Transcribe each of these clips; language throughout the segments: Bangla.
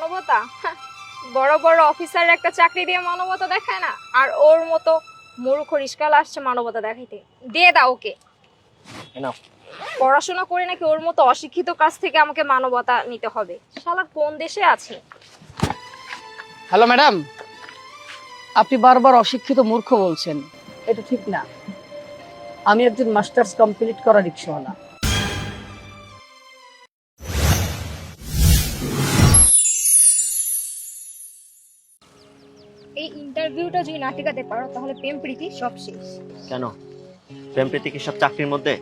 মানবতা? বড় বড় অফিসার একটা চাকরি দিয়ে মানবতা দেখায় না, আর ওর মতো মূর্খ রিস্কাল আসছে মানবতা দেখাইতে। দিয়ে দাও ওকে। নাও। পড়াশোনা করে নাকি ওর মতো অশিক্ষিত কাছ থেকে আমাকে মানবতা নিতে হবে? শালা কোন দেশে আছে? হ্যালো ম্যাডাম, আপনি বারবার অশিক্ষিত মূর্খ বলছেন, এটা ঠিক না। আমি একজন মাস্টার্স কমপ্লিট করা রিকশাওয়ালা। এই ইন্টারভিউটা যদি না টিকাতে পারো তাহলে প্রেম প্রীতি সব শেষ। কেন? প্রেম প্রীতি কি সব চাকরির মধ্যে?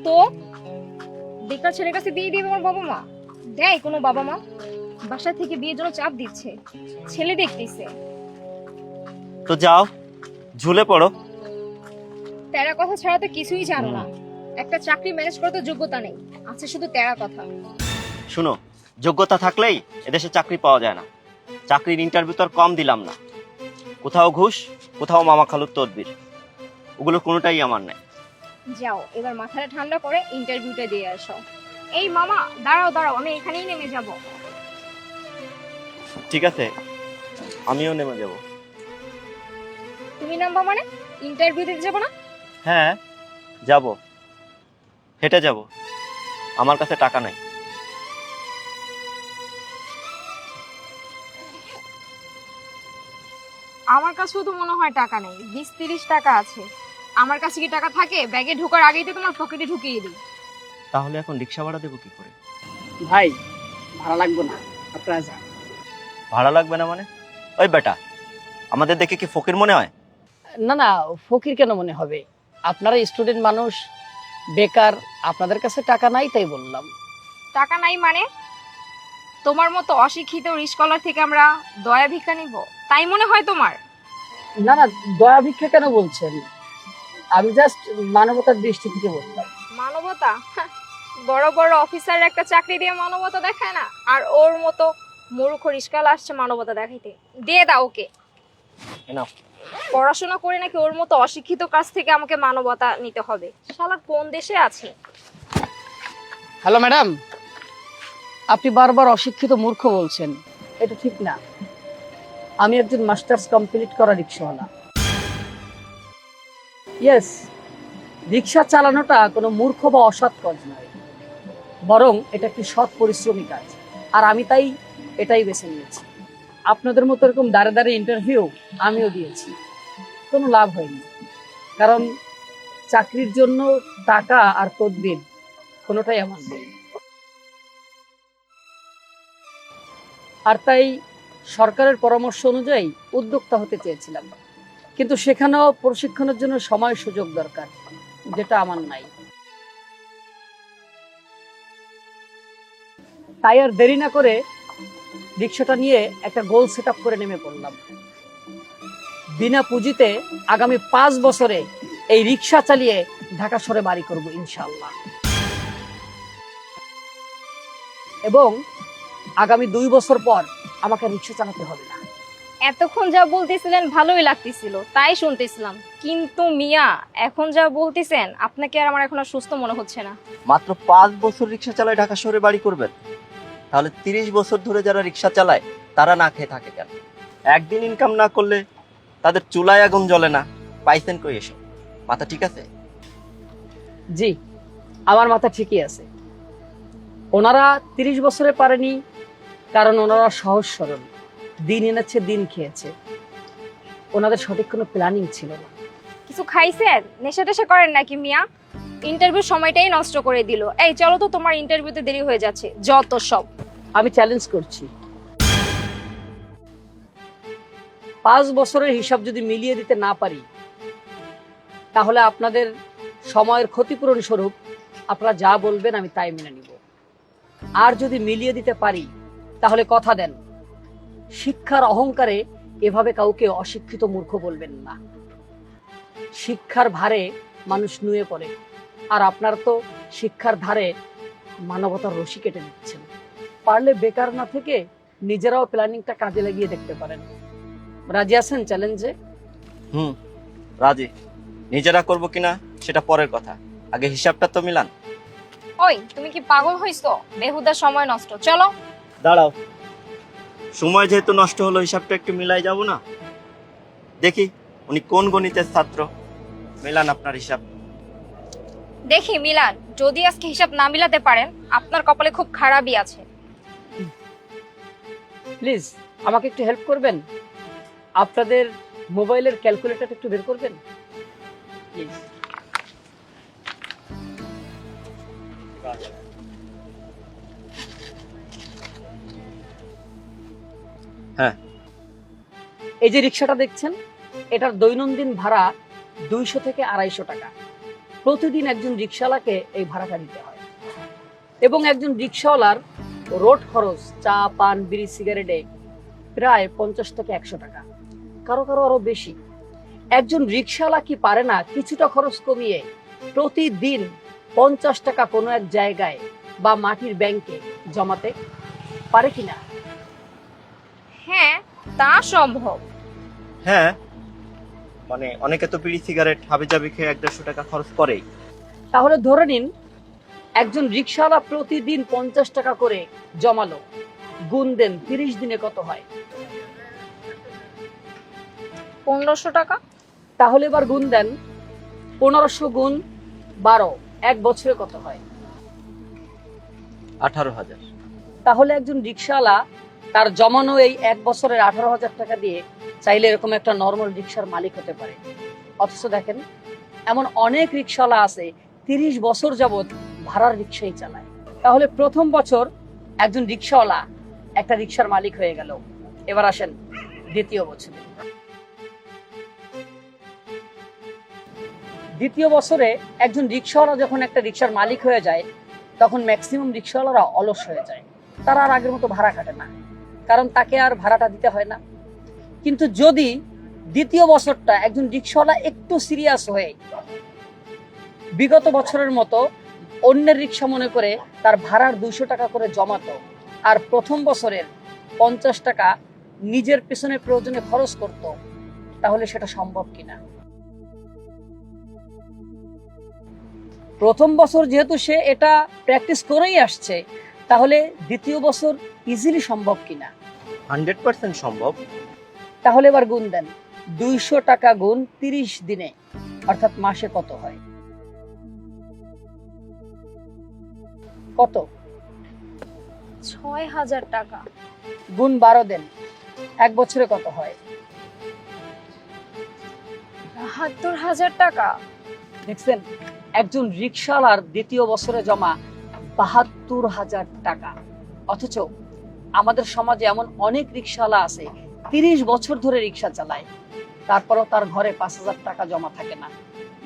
তো বেকার ছেলের কাছে বিয়ে দিবে আমার বাবা মা? দেয় কোনো বাবা মা? বাসা থেকে বিয়ের জন্য চাপ দিচ্ছে, ছেলে দেখতেছে। তো যাও, ঝুলে পড়ো। তেরা কথা ছাড়া তো কিছুই জানো না। একটা চাকরি ম্যানেজ করার তো যোগ্যতা নেই, আছে শুধু তেরা কথা। শুনো, যোগ্যতা থাকলেই এদেশে চাকরি পাওয়া যায় না। চাকরির ইন্টারভিউ তো আর কম দিলাম না। কোথাও ঘুষ, কোথাও মামা খালুর তদবির, ওগুলো কোনোটাই আমার নেই। যাও এবার মাথাটা ঠান্ডা করে ইন্টারভিউটা দিয়ে আসো। এই মামা দাঁড়াও দাঁড়াও, আমি এখানেই নেমে যাব। ঠিক আছে, আমিও নেমে যাব। তুমি নামবা মানে? ইন্টারভিউ দিতে যাবো না? হ্যাঁ যাব, হেঁটে যাব, আমার কাছে টাকা নাই। আমার কাছেও তো মনে হয় টাকা নেই, 20-30 টাকা আছে। আমার কাছে কি টাকা থাকে? ব্যাগে ঢোকার আগেই তো তোমার পকেটে ঢুকিয়ে দিই। তাহলে এখন রিক্সা ভাড়া দেবো কি করে? ভাই, ভাড়া লাগবে না, আপনারা যান। ভাড়া লাগবে না মানে? ওই বেটা, আমাদের দেখে কি ফকির মনে হয়? না না, ফকির কেন মনে হবে? আপনারা স্টুডেন্ট মানুষ, বেকার, আপনাদের কাছে টাকা নাই তাই বললাম। টাকা নাই মানে? তোমার মতো অশিক্ষিত রিস্কলার থেকে আমরা দয়া ভিক্ষা নিব তাই মনে হয় তোমার? না না, দয়া ভিক্ষা কেন বলছেন? আমি জাস্ট মানবতার দৃষ্টি থেকে বললাম। মানবতা? বড় বড় অফিসার একটা চাকরি দিয়ে মানবতা দেখায় না, আর ওর মতো মূর্খ রিস্কাল আসছে মানবতা দেখাইতে। দিয়ে দাও ওকে। নাও। পড়াশোনা করে নাকি ওর মতো অশিক্ষিত কাছ থেকে আমাকে মানবতা নিতে হবে? শালা কোন দেশে আছে? হ্যালো ম্যাডাম, আপনি বারবার অশিক্ষিত মূর্খ বলছেন, এটা ঠিক না। আমি একজন মাস্টার্স কমপ্লিট করা রিকশাওয়ালা। ইয়েস, রিক্সা চালানোটা কোনো মূর্খ বা অসৎ কাজ নয়, বরং এটা একটি সৎ পরিশ্রমী কাজ। আর আমি তাই এটাই বেছে নিয়েছি। আপনাদের মতো এরকম দাঁড়ে দাঁড়িয়ে ইন্টারভিউ আমিও দিয়েছি, কোনো লাভ হয়নি। কারণ চাকরির জন্য টাকা আর তদবির কোনোটাই আমার নেই। আর তাই সরকারের পরামর্শ অনুযায়ী উদ্যোক্তা হতে চেয়েছিলাম, কিন্তু সেখানেও প্রশিক্ষণের জন্য সময় সুযোগ দরকার, যেটা আমার নাই। তাই আর দেরি না করে রিক্সাটা নিয়ে একটা গোল সেট আপ করে নেমে পড়লাম। বিনা পুঁজিতে আগামী 5 বছরে এই রিক্সা চালিয়ে ঢাকা শহরে বাড়ি করব ইনশাআল্লাহ। এবং আগামী 2 বছর পর আমাকে রিক্সা চালাতে হবে না। এতক্ষণ যা বলতেছিলেন ভালোই লাগতেছিল, তাই শুনতেছিলাম। কিন্তু মিয়া, এখন যা বলতেছেন আপনাকে আর আমার এখন আর সুস্থ মনে হচ্ছে না। মাত্র 5 বছর রিক্সা চালায় ঢাকা শহরে বাড়ি করবেন? তাহলে 30 বছর ধরে যারা রিক্সা চালায় তারা না খেয়ে থাকে কেন? একদিন ইনকাম না করলে তাদের চুলায় আগুন জ্বলে না। পাইছেন কই এসব? মাথা ঠিক আছে? জি, আমার মাথা ঠিকই আছে। ওনারা 30 বছরে পারেনি কারণ ওনারা সহজ সরল, দিন এনেছে দিন খেয়েছে। ওনাদের সঠিক কোনো প্ল্যানিং ছিল না। কিছু খাইছেন? নেশা টেশা করেন নাকি মিয়া? ইন্টারভিউ সময়টাই নষ্ট করে দিল। এই চলো তো, তোমার ইন্টারভিউতে দেরি হয়ে যাচ্ছে। যত সব। আমি চ্যালেঞ্জ করছি, 5 বছরের হিসাব যদি মিলিয়ে দিতে না পারি, তাহলে আপনাদের সময়ের ক্ষতিপূরণ স্বরূপ আপনারা যা বলবেন আমি তাই মেনে নিব। আর যদি মিলিয়ে দিতে পারি, তাহলে কথা দেন, শিক্ষার অহংকারে এভাবে কাউকে অশিক্ষিত মূর্খ বলবেন না। শিক্ষার ভারে মানুষ নুয়ে পড়ে, আর আপনার তো শিক্ষার ধারে মানবতার রশি কেটে দিচ্ছেন। পারলে বেকার না থেকে নিজেরাও প্ল্যানিংটা কাজে লাগিয়ে দেখতে পারেন। রাজি আছেন চ্যালেঞ্জে? রাজি। নিজেরা করব কিনা সেটা পরের কথা, আগে হিসাবটা তো মিলান। ওই তুমি কি পাগল হইছো? বেহুদা সময় নষ্ট। চলো। দাঁড়াও, সময় যেহেতু নষ্ট হলো, হিসাবটা একটু মিলাই যাব না? দেখি উনি কোন গণিতের ছাত্র, মেলান আপনার হিসাব। দেখি মিলান, যদি আজকে হিসাব না মিলাতে পারেন আপনার কপালে খুব খারাপই আছে। প্লিজ আমাকে একটু হেল্প করবেন, আপনাদের মোবাইলের ক্যালকুলেটর একটু বের করবেন প্লিজ। হ্যাঁ, এই যে রিক্সাটা দেখছেন, এটার দৈনন্দিন ভাড়া 200 থেকে 250 টাকা। প্রতিদিন একজন রিক্সাওয়ালাকে এই ভাড়াটা দিতে হয়, এবং একজন রিক্সাওয়ালার রোড খরচ চা পান বিড়ি সিগারেটে প্রায় 50 থেকে 100 টাকা, কারো কারো আরো বেশি। একজন রিক্সাওয়ালা কি পারে না কিছুটা খরচ কমিয়ে প্রতিদিন 50 টাকা কোনো এক জায়গায় বা মাটির ব্যাংকে জমাতে পারে কিনা? হ্যাঁ, তা সম্ভব। হ্যাঁ, মানে অনেকে তো বিড়ি সিগারেট হাবিজাবি খেয়ে 150 টাকা খরচ করেই। তাহলে ধরে নিন একজন রিক্সাওয়ালা প্রতিদিন 50 টাকা করে জমালো, গুণ দেন 30 দিনে কত হয়? 1500 টাকা। তাহলে এবার গুণ দেন 1500 গুণ 12, এক বছরে কত হয়? 18,000। তাহলে একজন রিক্সাওয়ালা তার জমানো এই এক বছরের 18,000 টাকা দিয়ে চাইলে এরকম একটা নর্মাল রিক্সার মালিক হতে পারে। অথচ দেখেন এমন অনেক রিক্সাওয়ালা আছে 30 বছর যাবত ভাড়ার রিক্সাই চালায়। তাহলে প্রথম বছর একজন রিক্সাওয়ালা একটা রিক্সার মালিক হয়ে গেল। এবার আসেন দ্বিতীয় বছরে। দ্বিতীয় বছরে একজন রিক্সাওয়ালা যখন একটা রিক্সার মালিক হয়ে যায়, তখন ম্যাক্সিমাম রিক্সাওয়ালারা অলস হয়ে যায়। তারা আর আগের মতো ভাড়া কাটে না, কারণ তাকে আর ভাড়াটা দিতে হয় না। কিন্তু যদি দ্বিতীয় বছরটা একজন রিক্সাওয়ালা একটু সিরিয়াস হয়ে বিগত বছরের মতো অন্যের রিক্সা মনে করে তার ভাড়ার 200 টাকা করে জমাতো, আর প্রথম বছরের 50 টাকা নিজের পেছনে প্রয়োজনে খরচ করত, তাহলে সেটা সম্ভব কিনা? প্রথম বছর যেহেতু সে এটা প্র্যাকটিস করেই আসছে, তাহলে দ্বিতীয় বছর ইজিলি সম্ভব কিনা? 100% সম্ভব। তাহলে এবার গুণ দেন 200 টাকা গুণ 30 দিনে, অর্থাৎ মাসে কত হয়? কত? 6000 টাকা। গুণ 12 দেন, এক বছরে কত হয়? 72,000 টাকা। দেখছেন, একজন রিক্সাওয়ালার দ্বিতীয় বছরে জমা 72,000 টাকা। অথচ আমাদের সমাজে এমন অনেক রিক্সাওয়ালা আছে 30 বছর ধরে রিক্সা চালায়, তারপরও তার ঘরে 5,000 টাকা জমা থাকে না।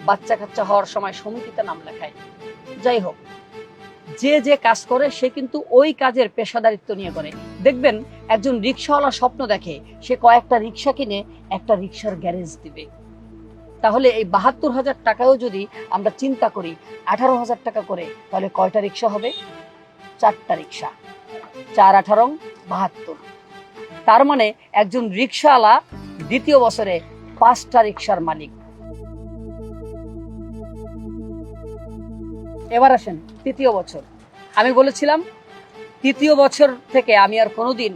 বাচ্চা কাচ্চা হওয়ার সময় সমিতিতে নাম লেখায়। যাই হোক, যে যে কাজ করে সে কিন্তু ওই কাজের পেশাদারিত্ব নিয়ে করে। দেখবেন একজন রিক্সাওয়ালা স্বপ্ন দেখে সে কয়েকটা রিক্সা কিনে একটা রিক্সার গ্যারেজ দিবে। তাহলে এই 72,000 টাকাও যদি আমরা চিন্তা করি 18,000 টাকা করে, তাহলে কয়টা রিক্সা হবে? 4টা রিক্সা। 4 18 72। তার মানে একজন রিক্সাওয়ালা দ্বিতীয় বছরে 5টা রিক্সার মালিক। এবার আসেন তৃতীয় বছর। আমি বলেছিলাম তৃতীয় বছর থেকে আমি আর কোনোদিন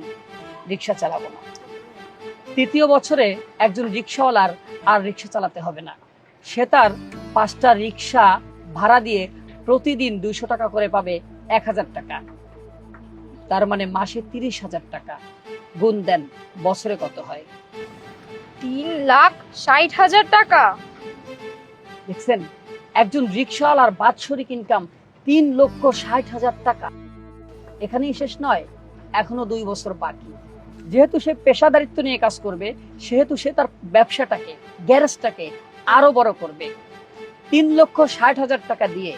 রিক্সা চালাবো না। তৃতীয় বছরে একজন রিক্সাওয়ালার আর রিক্সা চালাতে হবে না। সে তার 5টা রিক্সা ভাড়া দিয়ে প্রতিদিন 200 টাকা করে পাবে, 1000 টাকা। তার মানে মাসে 30,000 টাকা। গুণ দেন বছরে কত হয়? 3,60,000 টাকা। দেখছেন, একজন রিক্সাওয়ালার বাৎসরিক ইনকাম 3,60,000 টাকা। এখানেই শেষ নয়, এখনো 2 বছর বাকি। যেহেতু সে পেশাদারিত্ব নিয়ে কাজ করবে, সেহেতু সে তার ব্যবসাটাকে, গ্যারেজটাকে আরো বড় করবে। 3,60,000 টাকা দিয়ে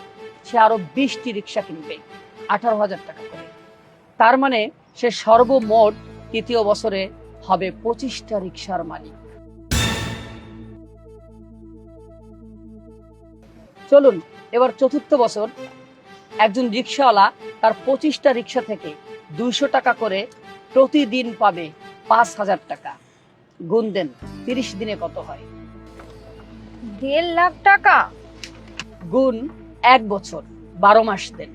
সে আরো 20টি রিক্সা কিনবে, 18,000 টাকা করে। তার মানে সে সর্বমোট তৃতীয় বছরে হবে 25টা রিক্সার মালিক। চলুন এবার চতুর্থ বছর। একজন রিক্সাওয়ালা তার 25টা রিক্সা থেকে 200 টাকা করে প্রতিদিন পাবে, 5,000 টাকা। গুণ দেন 30 দিনে কত হয়? 1.5 লাখ টাকা। গুণ 1 বছর, 12 মাস দেন।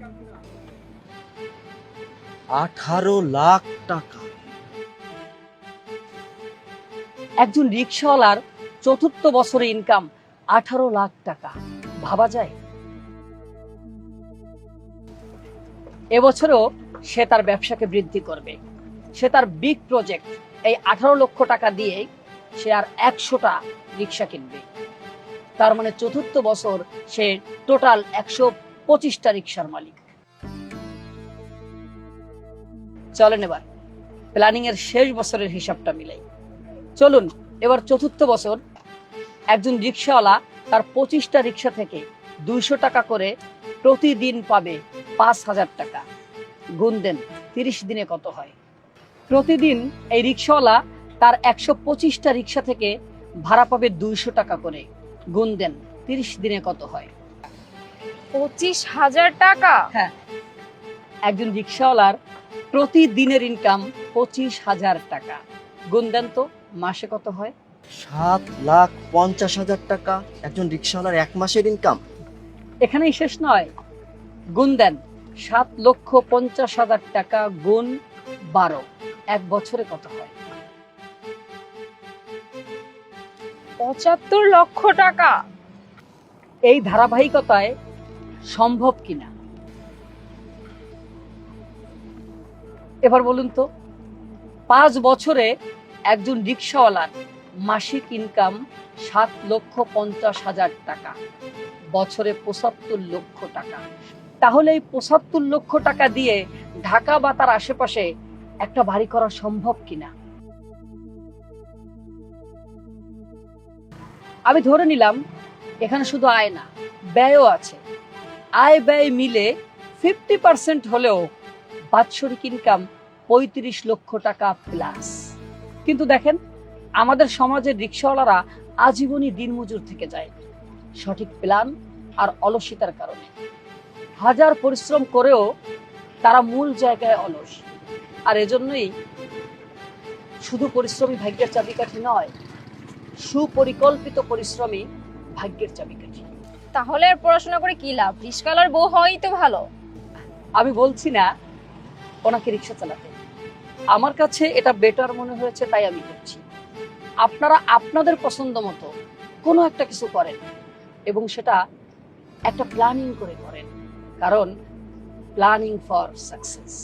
18 লাখ টাকা। একজন রিক্সাওয়ালার চতুর্থ বছরে ইনকাম 18 লাখ টাকা, ভাবা যায়? এবছরও সে তার ব্যবসাকে বৃদ্ধি করবে। সে তার বিগ প্রজেক্ট এই 18 লক্ষ টাকা দিয়ে সে আর 100টা রিক্সা কিনবে। তার মানে চতুর্থ বছর সে টোটাল 125টা রিক্সার মালিক। চলেন এবার প্ল্যানিং এর শেষ বছরের হিসাবটা মিলাই। চলুন এবার চতুর্থ বছর একজন রিক্সাওয়ালা তার 25টা রিক্সা থেকে 200 টাকা করে প্রতিদিন পাবে 5,000 টাকা। গুণ দেন 30 দিনে কত হয়। প্রতিদিন এই রিক্সাওয়ালা তার 125টা রিক্সা থেকে ভাড়া পাবে 200 টাকা করে। গুণ দেন 30 দিনে কত হয়। 25,000 টাকা। হ্যাঁ, একজন রিক্সাওয়ালার প্রতিদিনের ইনকাম 25,000 টাকা। গুণ দেন তো মাসে কত হয়। 7,50,000 টাকা একজন রিক্সাওয়ালার এক মাসের ইনকাম। এখানেই শেষ নয়, গুণ দেন 7,50,000 টাকা গুণ 12, এক বছরে কত হয়। 75 লক্ষ টাকা। এই ধারাবাহিকতায় সম্ভব কিনা এবার বলুন তো। 5 বছরে একজন রিক্সাওয়ালার মাসিক ইনকাম 7,50,000 টাকা, বছরে 75 লক্ষ টাকা। তাহলে এই 75 লক্ষ টাকা দিয়ে ঢাকা বা তার আশেপাশে একটা বাড়ি করা সম্ভব কিনা। আমি ধরে নিলাম এখানে শুধু আয় না, ব্যয়ও আছে। আয় ব্যয় মিলে 50% হলেও বাৎসরিক ইনকাম 35 লক্ষ টাকা প্লাস। কিন্তু দেখেন আমাদের সমাজের রিক্সাওয়ালারা আজীবনই দিনমজুর থেকে যায় সঠিক প্ল্যান আর অলসিতার কারণে। হাজার পরিশ্রম করেও তারা মূল জায়গায় অলস। আর এজন্যই শুধু পরিশ্রমী ভাগ্যের চাবিকাঠি নয়, সুপরিকল্পিত পরিশ্রমী ভাগ্যের চাবিকাঠি। তাহলে আর পড়াশোনা করে কি লাভ, রিস্কালার বউ হওয়াই তো ভালো। আমি বলছি না ওনাকে রিক্সা চালাতে, আমার কাছে এটা বেটার মনে হয়েছে তাই আমি করছি। আপনারা আপনাদের পছন্দ মতো কোনো একটা কিছু করেন এবং সেটা একটা প্ল্যানিং করে করেন, কারণ প্ল্যানিং ফর সাকসেস।